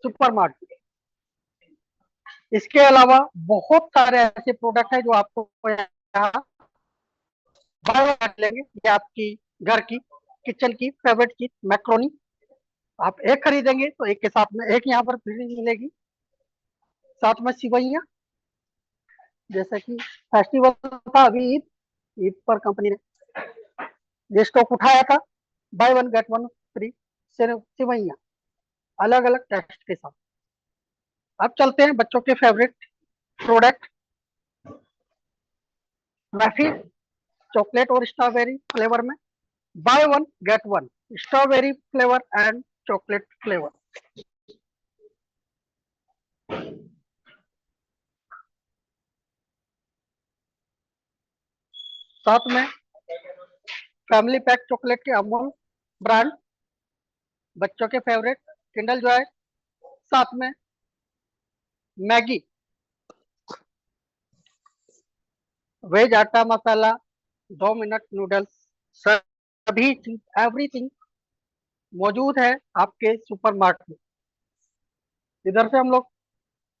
Supermarket. इसके अलावा बहुत सारे ऐसे प्रोडक्ट हैं जो आपको यहाँ बाय वन गेट लेंगे। ये आपकी घर की किचन की फेवरेट चीज मैक्रोनी, आप एक खरीदेंगे तो एक के साथ में एक यहाँ पर फ्री मिलेगी। साथ में सिवैयाँ, जैसे कि फेस्टिवल था अभी ईद, ईद पर कंपनी ने ये स्टॉक उठाया था, buy one get one free सिवैयाँ अलग अलग टेस्ट के साथ। अब चलते हैं बच्चों के फेवरेट प्रोडक्ट मैफी चॉकलेट और स्ट्रॉबेरी फ्लेवर में, bye one get one strawberry flavour and chocolate flavour. साथ में फैमिली पैक चॉकलेट के अमूल ब्रांड, बच्चों के फेवरेट किंडल जॉय। साथ में मैगी वेज आटा मसाला, 2 मिनट नूडल्स, सभी चीज एवरीथिंग मौजूद है आपके सुपरमार्केट में। इधर से हम लोग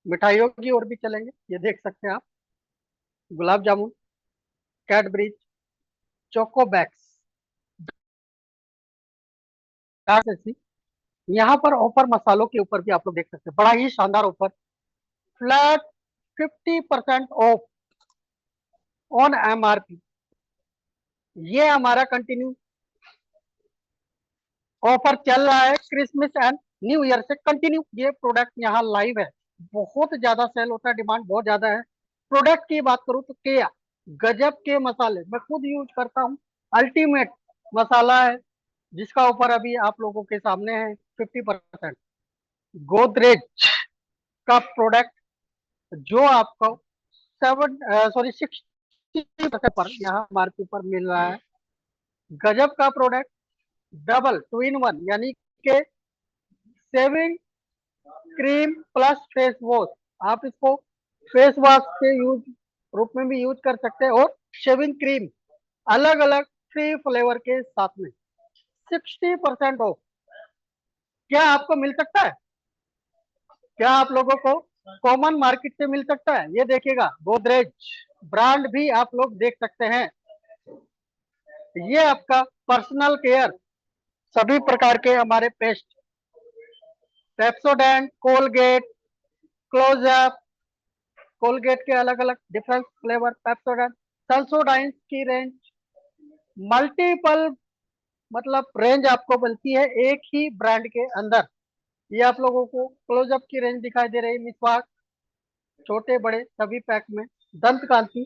मिठाइयों की ओर भी चलेंगे। ये देख सकते हैं आप, गुलाब जामुन, कैडबरीज, चोकोबैक्स, ऐसी। यहाँ पर ऑफर मसालों के ऊपर भी आप लोग देख सकते हैं, बड़ा ही शानदार offer, flat 50% of on MRP. ये हमारा कंटिन्यू ऑफर चल रहा है क्रिसमस एंड न्यू ईयर से कंटिन्यू। ये प्रोडक्ट यहाँ लाइव है, बहुत ज्यादा सेल होता है, डिमांड बहुत ज्यादा है। प्रोडक्ट की बात करूँ तो केया गजब के मसाले मैं खुद यूज करता हूँ, अल्टीमेट मसाला है, जिसका ऑफर अभी आप लोगों के सामने है 50%। गोदरेज का प्रोडक्ट जो आपको 60% पर यहाँ मार्केट पर मिल रहा है। गजब का प्रोडक्ट, डबल 2 in 1, यानी के shaving cream plus face wash. आप इसको फेस वॉश के यूज रूप में भी यूज कर सकते हैं, और शेविंग क्रीम अलग अलग 3 फ्लेवर के साथ में 60% ऑफ। क्या आपको मिल सकता है? क्या आप लोगों को कॉमन मार्केट से मिल सकता है? ये देखिएगा, गोदरेज ब्रांड भी आप लोग देख सकते हैं। ये आपका पर्सनल केयर, सभी प्रकार के हमारे paste, Pepsodent, Colgate, Closeup, Colgate के अलग अलग डिफरेंट फ्लेवर, पेप्सोडेंट, सेंसोडाइन की रेंज, मल्टीपल मतलब रेंज आपको मिलती है एक ही ब्रांड के अंदर। ये आप लोगों को क्लोजअप की रेंज दिखाई दे रही है, मिसवाक छोटे बड़े सभी पैक में, दंत कांति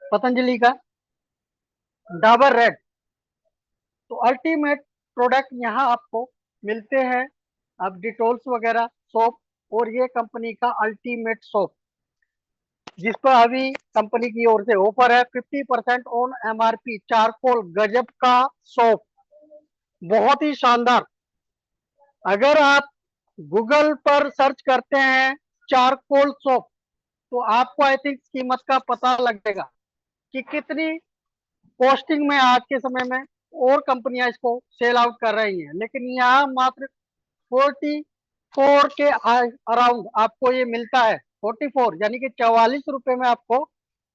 पतंजलि का, डाबर रेड। तो अल्टीमेट प्रोडक्ट यहाँ आपको मिलते हैं। अब डिटोल्स वगैरह सोप, और ये कंपनी का अल्टीमेट सोप, जिस पर अभी कंपनी की ओर से ऑफर है 50% ऑन एमआरपी। चारकोल गजब का सोप, बहुत ही शानदार। अगर आप गूगल पर सर्च करते हैं चारकोल सोप, तो आपको आई थिंक कीमत का पता लगेगा कि कितनी कॉस्टिंग में आज के समय में और कंपनियां इसको सेल आउट कर रही हैं, लेकिन यहाँ मात्र 44 के अराउंड आपको ये मिलता है। 44 यानी कि 44 रुपए में आपको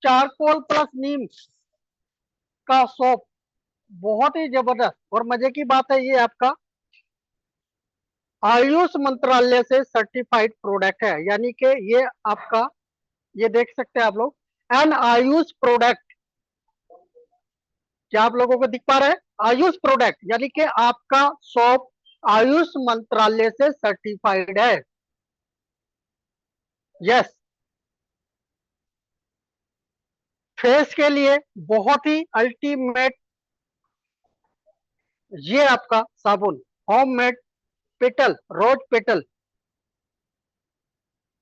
चारकोल प्लस नीम का सोप, बहुत ही जबरदस्त। और मजे की बात है, ये आपका आयुष मंत्रालय से सर्टिफाइड प्रोडक्ट है, यानी कि ये आपका, ये देख सकते हैं आप लोग, एन आयुष प्रोडक्ट। क्या आप लोगों को दिख पा रहा है? आयुष प्रोडक्ट यानी कि आपका सोप आयुष मंत्रालय से सर्टिफाइड है। यस, फेस के लिए बहुत ही अल्टीमेट ये आपका साबुन, homemade petal, rose petal,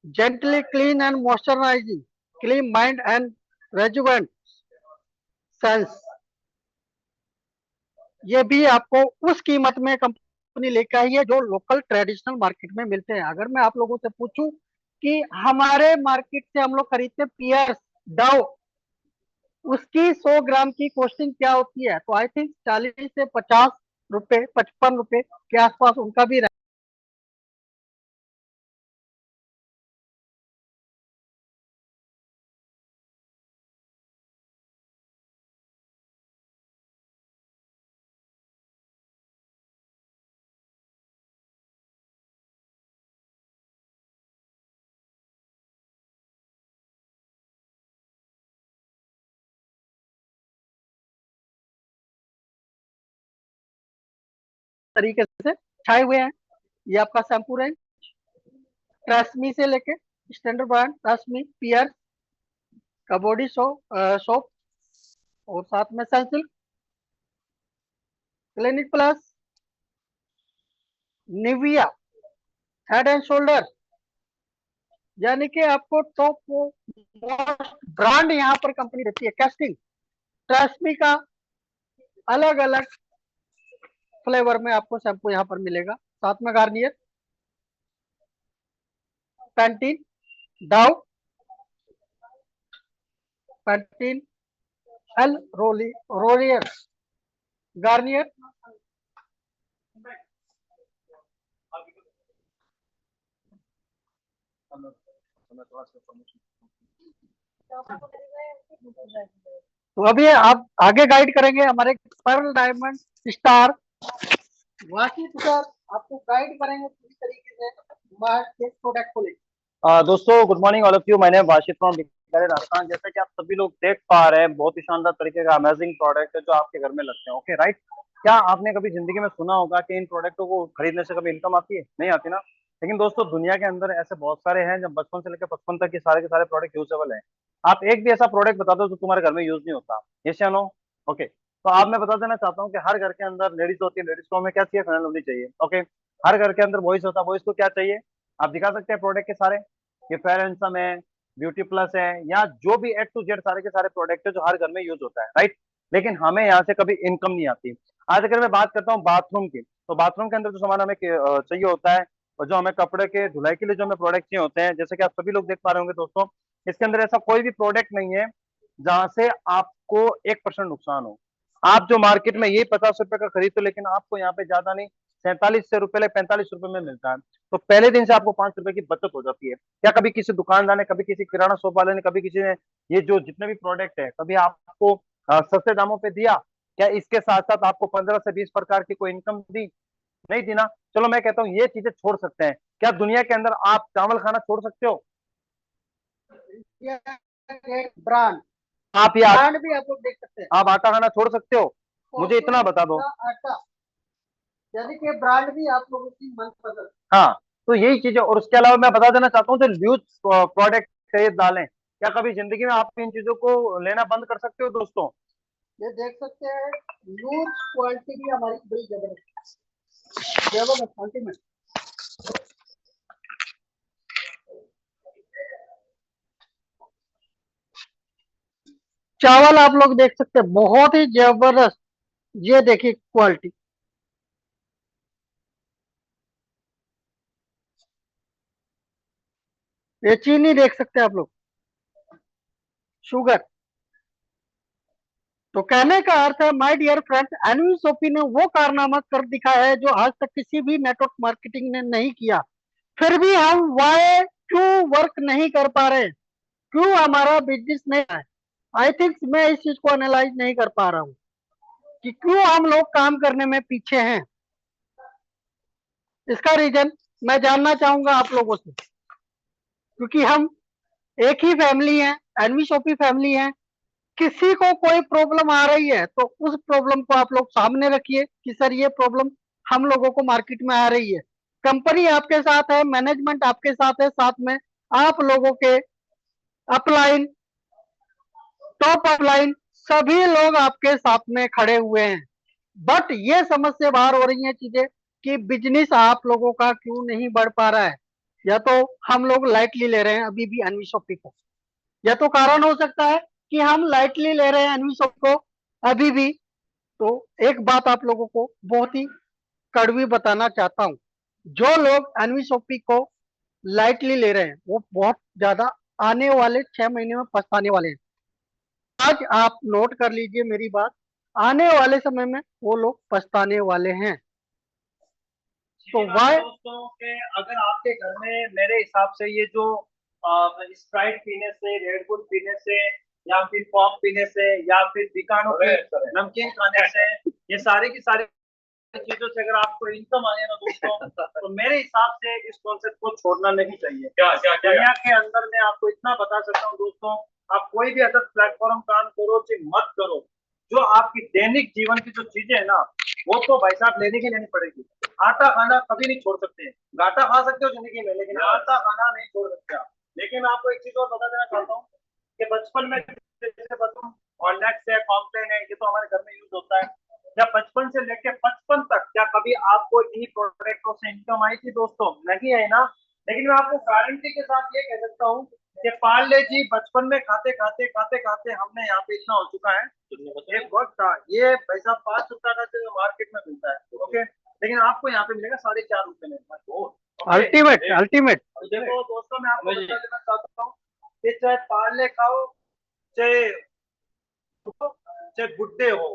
gently clean and moisturising, clean mind and rejuvenate sense. ये भी आपको उस कीमत में कंपनी लेकर आई है जो लोकल ट्रेडिशनल मार्केट में मिलते हैं। अगर मैं आप लोगों से पूछूं कि हमारे मार्केट से हम लोग खरीदते पियर्स, डव, उसकी 100 ग्राम की कॉस्टिंग क्या होती है, तो आई थिंक 40 से 50 रुपए, 55 रुपए के आसपास उनका भी तरीके से छाए हुए हैं। ये आपका शैम्पू रेंज, ट्रेस्मी से लेके स्टैंडर्ड ब्रांड, ट्रेस्मी, पियर का बॉडी सोप, और साथ में Sunsilk, clinic plus, Nivea, head and shoulder, यानी कि आपको टॉप मोस्ट ब्रांड यहाँ पर कंपनी देती है। कैस्टिंग, ट्रेस्मी का अलग अलग फ्लेवर में आपको शैम्पू यहाँ पर मिलेगा। साथ में Garnier, Pantene, Dove, Pantene, L'Oreal, Garnier, तो अभी आप आगे गाइड करेंगे हमारे pearl diamond star Washid sir, आपको गाइड करेंगे पूरी तरीके से मार्केट प्रोडक्ट को लेकर। दोस्तों good morning all of you, my name Washid from Bikaner Rajasthan. जैसा कि आप सभी लोग देख पा रहे हैं, बहुत ही शानदार तरीके का अमेजिंग प्रोडक्ट है जो आपके घर में लगते हैं। Okay right. क्या आपने कभी जिंदगी में सुना होगा कि इन प्रोडक्टों को खरीदने से कभी इनकम आती है? नहीं आती ना। लेकिन दोस्तों दुनिया के अंदर ऐसे बहुत सारे हैं जब बचपन से लेकर 55 तक के सारे प्रोडक्ट यूजेबल है। आप एक भी ऐसा प्रोडक्ट बता दो जो तुम्हारे घर में यूज नहीं होता। यस या नो? ओके, तो आप मैं बता देना चाहता हूँ कि हर घर के अंदर लेडीज होती है, लेडीज को हमें क्या चाहिए? फाइनल होनी चाहिए। ओके, हर घर के अंदर बॉयज होता है, बॉयज को क्या चाहिए? आप दिखा सकते हैं प्रोडक्ट के सारे, ये फेयर हैंडसम है, ब्यूटी प्लस है, या जो भी ए टू जेड सारे के सारे प्रोडक्ट है जो हर घर में यूज होता है, राइट। लेकिन हमें यहाँ से कभी इनकम नहीं आती। आज अगर मैं बात करता हूँ बाथरूम की, तो बाथरूम के अंदर जो सामान हमें चाहिए होता है, और जो हमें कपड़े के धुलाई के लिए जो हमें प्रोडक्ट चाहिए होते हैं, जैसे कि आप सभी लोग देख पा रहे होंगे दोस्तों, इसके अंदर ऐसा कोई भी प्रोडक्ट नहीं है जहां से आपको 1% नुकसान हो। आप जो मार्केट में ये 50 रुपए का खरीदते हो, लेकिन आपको यहाँ पे ज्यादा नहीं 47 रुपए 45 रुपए में मिलता है। तो पहले दिन से आपको 5 रुपए की बचत हो जाती है। क्या कभी किसी दुकानदार ने, कभी किसी किराना शॉप वाले ने, कभी किसी ने ये जो जितने भी प्रोडक्ट है कभी आपको सस्ते दामों पे दिया? क्या इसके साथ साथ आपको 15 से 20 प्रकार की कोई इनकम दी? नहीं दी ना। चलो मैं कहता हूँ ये चीजें छोड़ सकते हैं। क्या दुनिया के अंदर आप चावल खाना छोड़ सकते हो? ब्रांड, आप ये ब्रांड भी आप लोग देख सकते हैं। आप आटा खाना छोड़ सकते हो? मुझे इतना बता दो। आटा, यानी कि ब्रांड भी आप लोगों की मनपसंद। हाँ, तो यही चीज है। और उसके अलावा मैं बता देना चाहता हूँ जो ल्यूज प्रोडक्ट है ये दालें, क्या कभी जिंदगी में आप इन चीजों को लेना बंद कर सकते हो दोस्तों? ये देख सकते हैं, लूज क्वालिटी भी हमारी बड़ी जबरदस्त जबरदस्त अल्टीमेट। चावल आप लोग देख सकते हैं, बहुत ही जबरदस्त। ये देखिए क्वालिटी, ये चीनी देख सकते हैं आप लोग, शुगर। तो कहने का अर्थ है माय डियर फ्रेंड्स, एनवी सोफी ने वो कारनामा कर दिखाया है जो आज तक किसी भी नेटवर्क मार्केटिंग ने नहीं किया। फिर भी हम वाई क्यों वर्क नहीं कर पा रहे, क्यों हमारा बिजनेस नहीं है? आई थिंक मैं इस चीज को एनालाइज नहीं कर पा रहा हूँ कि क्यों हम लोग काम करने में पीछे हैं। इसका रीजन मैं जानना चाहूंगा आप लोगों से, क्योंकि हम एक ही फैमिली है, एनवी शॉपी फैमिली है। किसी को कोई प्रॉब्लम आ रही है तो उस प्रॉब्लम को आप लोग सामने रखिए कि सर ये प्रॉब्लम हम लोगों को मार्केट में आ रही है। कंपनी आपके साथ है, मैनेजमेंट आपके साथ है, साथ में आप लोगों के अपलाइन, टॉप अपलाइन सभी लोग आपके साथ में खड़े हुए हैं। बट ये समझ से बाहर हो रही है चीजें कि बिजनेस आप लोगों का क्यों नहीं बढ़ पा रहा है। या तो हम लोग लाइटली ले रहे हैं अभी भी एनवी शॉपी को, या तो कारण हो सकता है कि हम लाइटली ले रहे हैं एनवी शॉप को अभी भी। तो एक बात आप लोगों को बहुत ही कड़वी बताना चाहता हूं, जो लोग एनवी शॉपी को लाइटली ले रहे हैं वो बहुत ज्यादा आने वाले 6 महीने में पछताने वाले हैं। आज आप नोट कर लीजिए मेरी बात, आने वाले समय में वो लोग पछताने वाले हैं। तो वाई दोस्तों के अगर आपके घर में मेरे हिसाब से ये जो स्प्राइट पीने से, रेडबुल पीने से, या फिर पॉप पीने से, या फिर बिकानो की नमकीन खाने से, ये सारी की सारी चीजों से अगर आपको इनकम आए ना दोस्तों, तो मेरे हिसाब से इस कॉन्सेप्ट को छोड़ना नहीं चाहिए। दुनिया के अंदर मैं आपको इतना बता सकता हूँ दोस्तों, आप कोई भी अदर प्लेटफॉर्म काम करो चाहे मत करो, जो आपकी दैनिक जीवन की जो चीजें है ना, वो तो भाई साहब लेने की लेनी पड़ेगी। आटा खाना कभी नहीं छोड़ सकते हैं, घाटा खा सकते हो जिंदगी में, लेकिन आटा खाना नहीं छोड़ सकते आप। लेकिन मैं आपको एक चीज और बता देना चाहता हूँ कि बचपन में जैसे बताऊं, हॉर्लिक्स है, कॉम्प्लेन है, ये तो हमारे घर में यूज होता है। क्या बचपन से लेके 55 तक क्या कभी आपको इन्हीं प्रोडक्टों से इनकम आई थी दोस्तों? नहीं है ना। लेकिन मैं आपको गारंटी के साथ ये कह सकता हूँ कि पार्ले जी बचपन में खाते खाते खाते खाते हमने यहाँ पे इतना हो चुका है। एक वक्त था ये पैसा 5 रुपया का जो मार्केट में मिलता है, ओके, लेकिन आपको यहाँ पे मिलेगा 4.5 रुपए में। Ultimate ultimate. तो देखो दोस्तों, मैं आपको बता देना चाहता हूँ कि चाहे पार्ले खाओ, चाहे चाहे गुड्डे हो,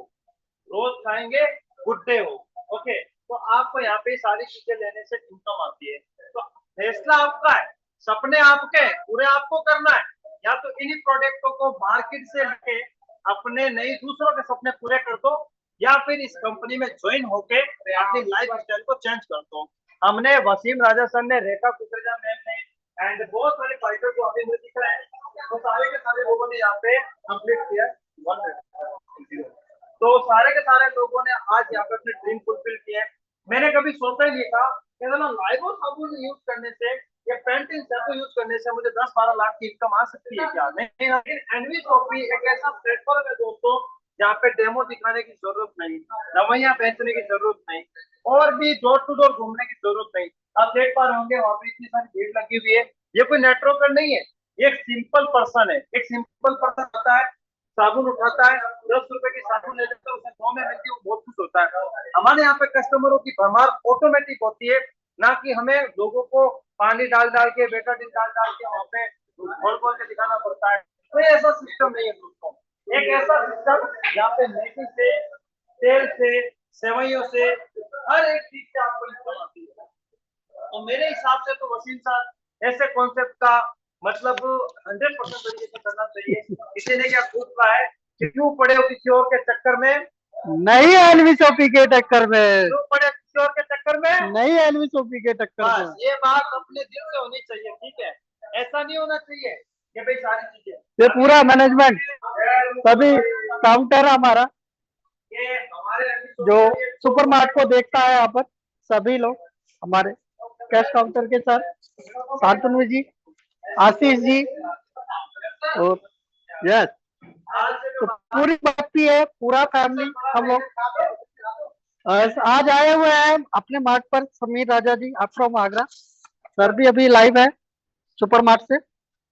रोज खाएंगे गुड्डे हो, ओके, तो आपको यहाँ पे सारी चीजें लेने से इनकम आती है। तो फैसला आपका है, सपने आपके हैं, पूरे आपको करना है। या तो इन्हीं प्रोडक्टों को मार्केट से लेके अपने नहीं दूसरों के सपने पूरे कर दो, या फिर इस कंपनी में ज्वाइन होके अपनी लाइफ स्टाइल को चेंज कर दो। हमने वसीम राजा सर ने, रेखा कुकरेजा मैम ने, एंड बहुत सारे फाइटर जो अभी मुझे दिख रहे हैं, तो सारे के सारे लोगों ने यहाँ पे कंप्लीट किया। तो सारे के सारे लोगों ने आज यहाँ पे अपने ड्रीम फुलफिल किए। मैंने कभी सोचा ही नहीं था कि लाइबो साबुन यूज करने से या पेंटिंग शैम्पू यूज करने से मुझे 10-12 लाख की इनकम आ सकती है क्या? नहीं, लेकिन एनवी शॉपी एक ऐसा प्लेटफॉर्म है दोस्तों जहाँ पे डेमो दिखाने की जरूरत नहीं, दवाइयाँ बेचने की जरूरत नहीं, और भी डोर टू डोर घूमने की जरूरत नहीं। आप देख पा रहे होंगे वहाँ पे इतनी सारी भीड़ लगी हुई है। ये कोई नेटवर्कर नहीं है, ये एक सिंपल पर्सन है। एक सिंपल पर्सन होता है, साबुन उठाता है, 10 रुपए की साबुन ले लेता है, उसे 100 में मिलती है, वो बहुत खुश होता है। हमारे यहाँ पे कस्टमरों की भरमार ऑटोमेटिक होती है, ना कि हमें लोगों को पानी डाल डाल के, बेटाडीन डाल डाल के वहाँ पे खोल खोल के दिखाना पड़ता है। कोई ऐसा सिस्टम नहीं है दोस्तों। एक ऐसा सिस्टम जहाँ पे मेथी से, तेल से, सेवइयों से, हर एक चीज से आपको इनकम आती है। तो मेरे हिसाब से तो वसीम साहब ऐसे कॉन्सेप्ट का मतलब 100% तरीके से करना चाहिए। किसी ने क्या खूब कहा है कि क्यों पड़े हो किसी और के चक्कर में, नहीं एनवी शॉपी के टक्कर में, क्यों पड़े किसी और के चक्कर में। नहीं एनवी शॉपी के टक्कर में। बस ये बात अपने दिल से होनी चाहिए, ठीक है? ऐसा नहीं होना चाहिए कि भाई सारी चीजें ये पूरा मैनेजमेंट सभी काउंटर हमारा ये हमारे जो सुपरमार्ट को देखता है, यहाँ पर सभी लोग हमारे कैश काउंटर के सर शांतनु जी, आशीष जी, और यस, तो पूरी बस्ती है, पूरा फैमिली हम लोग आज आए हुए हैं अपने मार्ट पर। समीर राजा जी आप फ्रॉम आगरा, सर भी अभी लाइव है सुपर मार्ट से।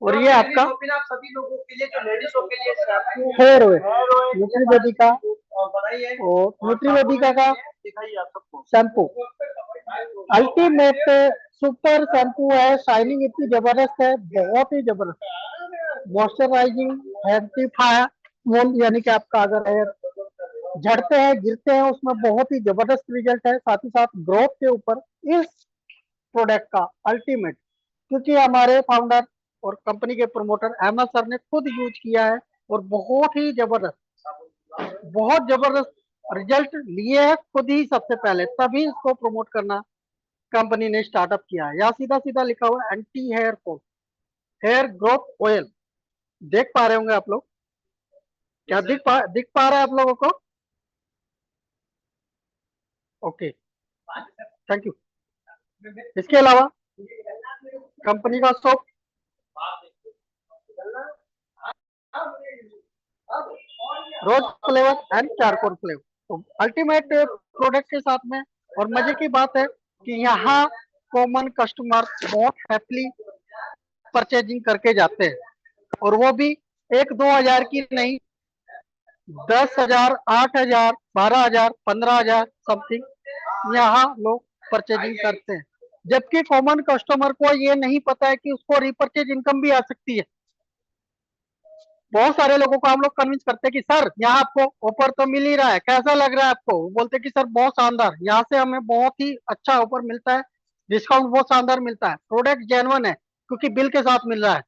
और ये आपका सभी लोगों के लिए, जो लेडीजों के लिए हेयर ऑयल न्यूट्रीवेदिका बनाइए, और न्यूट्रीवेदिका का दिखाइए आप सबको शैम्पू अल्टीमेट सुपर शैम्पू है। शाइनिंग इतनी जबरदस्त है, बहुत ही जबरदस्त, मॉइस्चराइजिंग, एंटीफायर यानी कि आपका अगर हेयर झड़ते हैं, गिरते हैं, उसमें बहुत ही जबरदस्त रिजल्ट है। साथ ही साथ ग्रोथ के ऊपर इस प्रोडक्ट का अल्टीमेट, क्योंकि हमारे फाउंडर और कंपनी के प्रमोटर अहमद सर ने खुद यूज किया है और बहुत ही जबरदस्त, बहुत जबरदस्त रिजल्ट लिए हैं खुद ही सबसे पहले, तभी इसको प्रमोट करना कंपनी ने स्टार्टअप किया है। यहाँ सीधा सीधा लिखा हुआ है anti hair fall hair growth oil, देख पा रहे होंगे आप लोग। क्या दिख पा रहा है आप लोगों को? Okay, thank you. इसके अलावा कंपनी का shop rose flavour and charcoal flavour, तो अल्टीमेट प्रोडक्ट के साथ में। और मजे की बात है कि यहाँ कॉमन कस्टमर बहुत हैप्पीली परचेजिंग करके जाते हैं, और वो भी 1-2 हजार की नहीं, 10,000, 8,000, 12,000, 15,000 समथिंग यहाँ लोग परचेजिंग करते हैं। जबकि कॉमन कस्टमर को ये नहीं पता है कि उसको रिपर्चेज इनकम भी आ सकती है। बहुत सारे लोगों को हम लोग कन्विंस करते हैं कि सर यहाँ आपको ऑफर तो मिल ही रहा है, कैसा लग रहा है आपको? वो बोलते हैं कि सर बहुत शानदार, यहाँ से हमें बहुत ही अच्छा ऑफर मिलता है, डिस्काउंट बहुत शानदार मिलता है, प्रोडक्ट जेन्युइन है क्योंकि बिल के साथ मिल रहा है।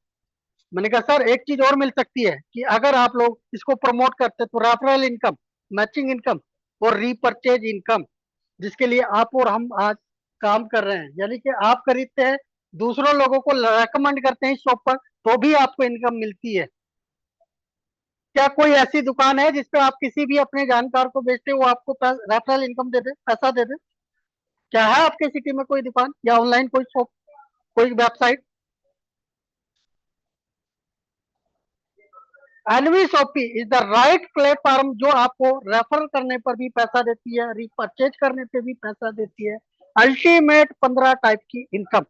मैंने कहा सर एक चीज और मिल सकती है कि अगर आप लोग इसको प्रमोट करते तो रेफरल इनकम, मैचिंग इनकम और रीपर्चेज इनकम, जिसके लिए आप और हम आज काम कर रहे हैं। यानी कि आप खरीदते हैं, दूसरों लोगों को रेकमेंड करते हैं इस शॉप पर, तो भी आपको इनकम मिलती है। क्या कोई ऐसी दुकान है जिसपे आप किसी भी अपने जानकार को बेचते हो, वो आपको रेफरल इनकम दे दे, पैसा दे दे? क्या है आपके सिटी में कोई दुकान या ऑनलाइन कोई शॉप, कोई website? NV shoppy is the right platform जो आपको रेफर करने पर भी पैसा देती है, रिपर्चेज करने पे भी पैसा देती है। अल्टीमेट 15 टाइप की इनकम।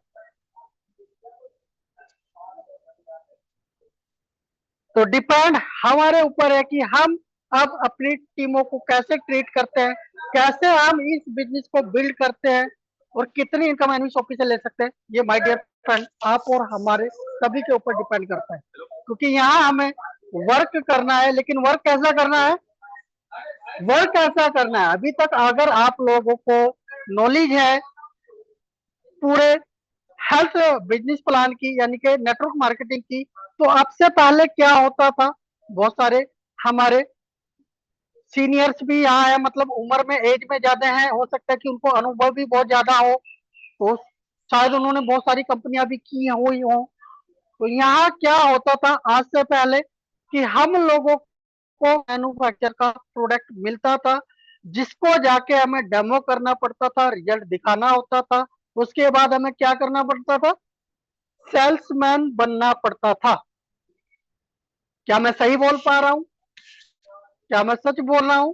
तो डिपेंड हमारे ऊपर है कि हम अब अपनी टीमों को कैसे ट्रीट करते हैं, कैसे हम इस बिजनेस को बिल्ड करते हैं, और कितनी इनकम एनवी शॉपी से ले सकते हैं। ये माय डियर फ्रेंड आप और हमारे सभी के ऊपर डिपेंड करता है, क्योंकि यहाँ हमें वर्क करना है। लेकिन वर्क कैसा करना है, वर्क कैसा करना है? अभी तक अगर आप लोगों को नॉलेज है पूरे हेल्थ बिजनेस प्लान की, यानी कि नेटवर्क मार्केटिंग की, तो आपसे पहले क्या होता था, बहुत सारे हमारे सीनियर्स भी यहाँ है, मतलब उम्र में एज में ज्यादा है, हो सकता है कि उनको अनुभव भी बहुत ज्यादा हो, तो शायद उन्होंने बहुत सारी कंपनियां भी की हुई हो। तो यहाँ क्या होता था आज से पहले कि हम लोगों को मैन्युफैक्चर का प्रोडक्ट मिलता था, जिसको जाके हमें डेमो करना पड़ता था, रिजल्ट दिखाना होता था। उसके बाद हमें क्या करना पड़ता था, सेल्समैन बनना पड़ता था। क्या मैं सही बोल पा रहा हूं? क्या मैं सच बोल रहा हूं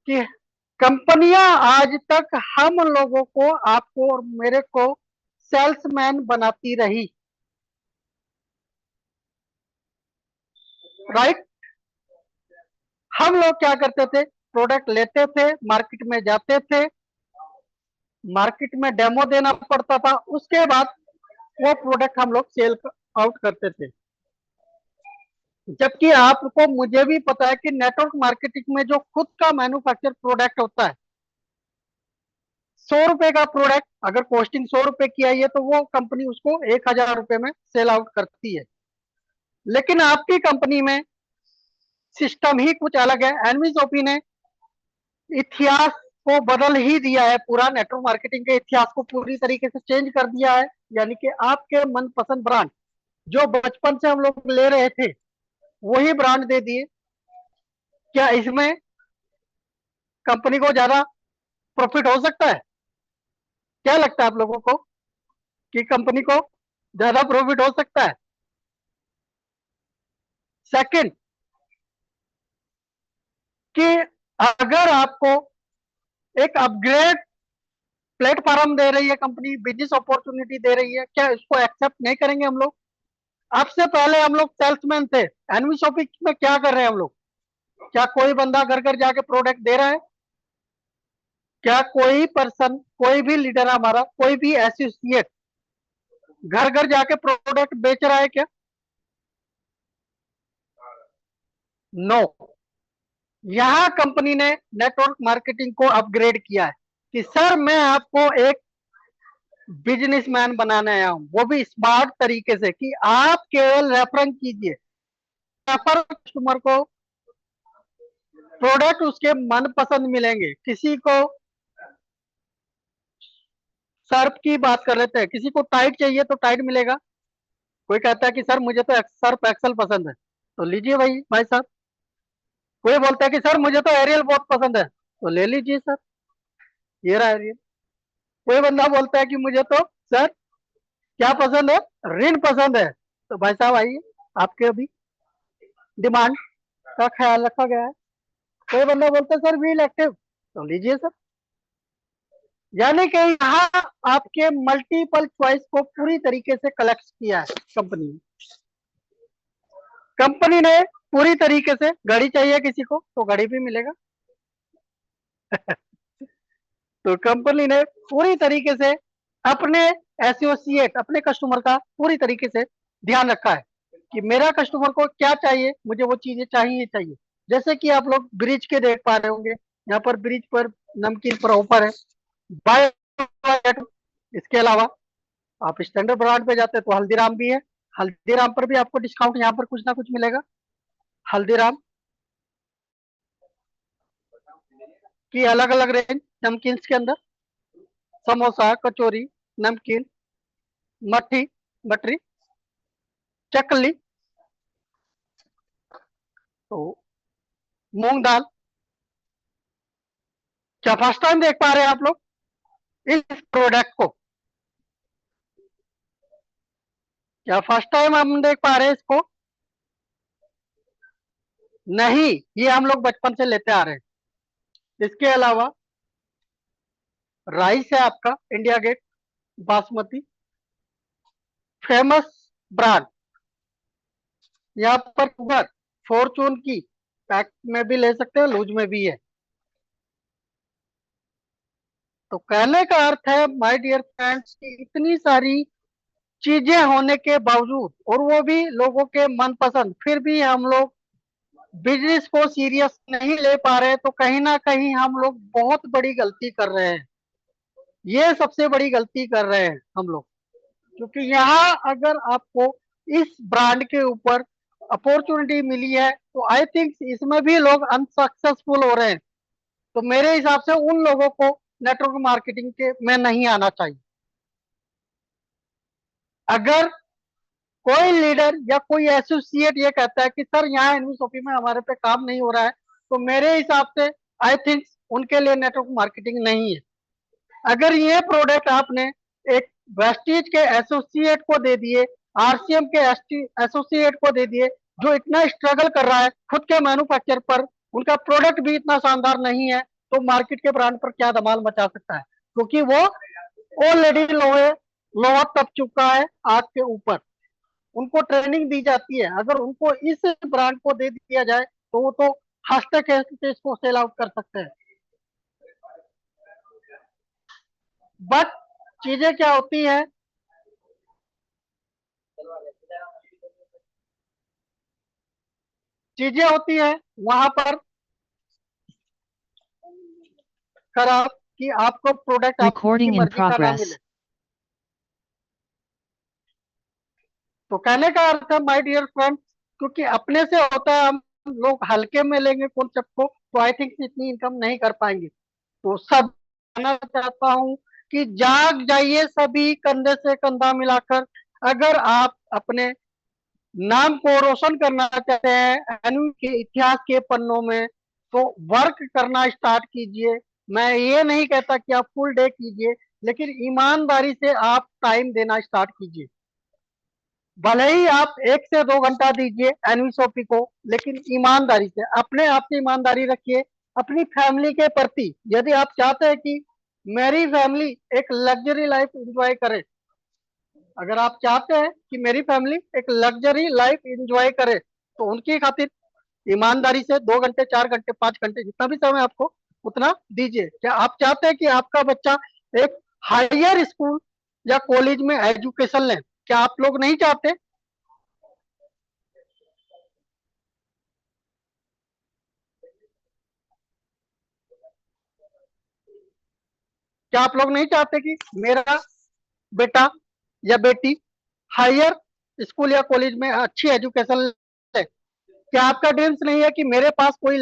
कि कंपनियां आज तक हम लोगों को, आपको और मेरे को सेल्समैन बनाती रही, राइट? हम लोग क्या करते थे, प्रोडक्ट लेते थे, मार्केट में जाते थे, मार्केट में डेमो देना पड़ता था, उसके बाद वो प्रोडक्ट हम लोग सेल आउट करते थे। जबकि आपको मुझे भी पता है कि नेटवर्क मार्केटिंग में जो खुद का मैन्युफैक्चर प्रोडक्ट होता है, 100 रुपए का प्रोडक्ट अगर कॉस्टिंग 100 रुपए की आई है, तो वो कंपनी उसको 1000 रुपए में सेल आउट करती है। लेकिन आपकी कंपनी में सिस्टम ही कुछ अलग है। एनवीसोपी ने इतिहास को बदल ही दिया है, पूरा नेटवर्क मार्केटिंग के इतिहास को पूरी तरीके से चेंज कर दिया है। यानी कि आपके मनपसंद ब्रांड जो बचपन से हम लोग ले रहे थे, वही ब्रांड दे दिए। क्या इसमें कंपनी को ज्यादा प्रॉफिट हो सकता है? क्या लगता है आप लोगों को कि कंपनी को ज्यादा प्रॉफिट हो सकता है? सेकंड, कि अगर आपको एक अपग्रेड प्लेटफॉर्म दे रही है कंपनी, बिजनेस अपॉर्चुनिटी दे रही है, क्या इसको एक्सेप्ट नहीं करेंगे हम लोग? आपसे पहले हम लोग सेल्समैन थे, एनवी शॉपिंग में क्या कर रहे हैं हम लोग? क्या कोई बंदा घर घर जाके प्रोडक्ट दे रहा है? क्या कोई पर्सन, कोई भी लीडर हमारा, कोई भी एसोसिएट घर घर जाके प्रोडक्ट बेच रहा है क्या? नो। यहाँ कंपनी ने नेटवर्क मार्केटिंग को अपग्रेड किया है कि सर मैं आपको एक बिजनेसमैन बनाने आया हूं, वो भी स्मार्ट तरीके से, कि आप केवल रेफरेंस कीजिए, रेफर कस्टमर को प्रोडक्ट उसके मन पसंद मिलेंगे। किसी को सर्फ की बात कर लेते हैं, किसी को टाइट चाहिए तो टाइट मिलेगा। कोई कहता है कि सर मुझे तो सर्फ एक्सल पसंद है, तो लीजिए भाई भाई साहब। कोई बोलता है कि सर मुझे तो एरियल बहुत पसंद है, तो ले लीजिए सर, ये रहा एरियल। कोई बंदा बोलता है कि मुझे तो सर क्या पसंद है, रिन पसंद है, तो भाई साहब आइए, आपके अभी डिमांड का ख्याल रखा गया है। कोई बंदा बोलता है सर व्हील एक्टिव, तो लीजिए सर। यानी कि यहाँ आपके मल्टीपल चॉइस को पूरी तरीके से कलेक्ट किया है कंपनी ने। कंपनी ने पूरी तरीके से, घड़ी चाहिए किसी को तो घड़ी भी मिलेगा। तो कंपनी ने पूरी तरीके से अपने एसोसिएट, अपने कस्टमर का पूरी तरीके से ध्यान रखा है कि मेरा कस्टमर को क्या चाहिए, मुझे वो चीजें चाहिए चाहिए। जैसे कि आप लोग ब्रिज के देख पा रहे होंगे, यहाँ पर ब्रिज पर नमकीन पर ऑफर है, बाय। इसके अलावा आप स्टैंडर्ड ब्रांड पे जाते हैं तो हल्दीराम भी है, हल्दीराम पर भी आपको डिस्काउंट यहाँ पर कुछ ना कुछ मिलेगा। हल्दीराम की अलग अलग रेंज नमकीन के अंदर, समोसा, कचौरी, नमकीन, मट्ठी, मटरी, चकली, तो मूंग दाल, क्या फर्स्ट टाइम देख पा रहे हैं आप लोग इस प्रोडक्ट को? क्या फर्स्ट टाइम हम देख पा रहे हैं इसको? नहीं, ये हम लोग बचपन से लेते आ रहे हैं। इसके अलावा राइस है आपका India Gate basmati, famous brand. यहाँ पर शुगर फॉर्चून की पैक में भी ले सकते हैं, लूज में भी है। तो कहने का अर्थ है माय डियर फ्रेंड्स कि इतनी सारी चीजें होने के बावजूद, और वो भी लोगों के मनपसंद, फिर भी हम लोग बिजनेस को सीरियस नहीं ले पा रहे, तो कहीं ना कहीं हम लोग बहुत बड़ी गलती कर रहे हैं। ये सबसे बड़ी गलती कर रहे हैं हम लोग, क्योंकि यहाँ अगर आपको इस ब्रांड के ऊपर अपॉर्चुनिटी मिली है, तो आई थिंक इसमें भी लोग अनसक्सेसफुल हो रहे हैं। तो मेरे हिसाब से उन लोगों को नेटवर्क मार्केटिंग के में नहीं आना चाहिए। अगर कोई लीडर या कोई एसोसिएट ये कहता है कि सर यहाँ एनवीसोपी में हमारे पे काम नहीं हो रहा है, तो मेरे हिसाब से आई थिंक उनके लिए नेटवर्क मार्केटिंग नहीं है। अगर ये प्रोडक्ट आपने एक वेस्टीज के एसोसिएट को दे दिए, आरसीएम के एसोसिएट को दे दिए, जो इतना स्ट्रगल कर रहा है खुद के मैन्युफैक्चर पर, उनका प्रोडक्ट भी इतना शानदार नहीं है, तो मार्केट के ब्रांड पर क्या धमाल मचा सकता है? क्योंकि वो ऑलरेडी लोहा तप चुका है आग के ऊपर। उनको ट्रेनिंग दी जाती है। अगर उनको इस ब्रांड को दे दिया जाए, तो वो तो हंसते खेलते इसको सेल आउट कर सकते हैं। बट चीजें क्या होती है, चीजें होती है वहां पर खराब, कि आपको प्रोडक्ट आपकी Recording in मर्जी का ना progress. मिले। तो कहने का अर्थ है माय डियर फ्रेंड्स, क्योंकि अपने से होता है, हम लोग हल्के में लेंगे कॉन्सेप्ट को, तो आई थिंक इतनी इनकम नहीं कर पाएंगे। तो सब कहना चाहता हूं कि जाग जाइए सभी, कंधे से कंधा मिलाकर। अगर आप अपने नाम को रोशन करना चाहते हैं एनयू के इतिहास के पन्नों में, तो वर्क करना स्टार्ट कीजिए। मैं ये नहीं कहता कि आप फुल डे कीजिए, लेकिन ईमानदारी से आप टाइम देना स्टार्ट कीजिए। भले ही आप 1 से 2 घंटा दीजिए एनवीसोपी को, लेकिन ईमानदारी से, अपने आप से ईमानदारी रखिए अपनी फैमिली के प्रति। यदि आप चाहते हैं कि मेरी फैमिली एक लग्जरी लाइफ एंजॉय करे, अगर आप चाहते हैं कि मेरी फैमिली एक लग्जरी लाइफ एंजॉय करे, तो उनकी खातिर ईमानदारी से 2 घंटे, 4 घंटे, 5 घंटे, जितना भी समय आपको उतना दीजिए। क्या आप चाहते हैं कि आपका बच्चा एक हायर स्कूल या कॉलेज में एजुकेशन ले? क्या आप लोग नहीं चाहते? क्या आप लोग नहीं चाहते कि मेरा बेटा या बेटी हायर स्कूल या कॉलेज में अच्छी एजुकेशन ले? क्या आपका ड्रीम्स नहीं है कि मेरे पास कोई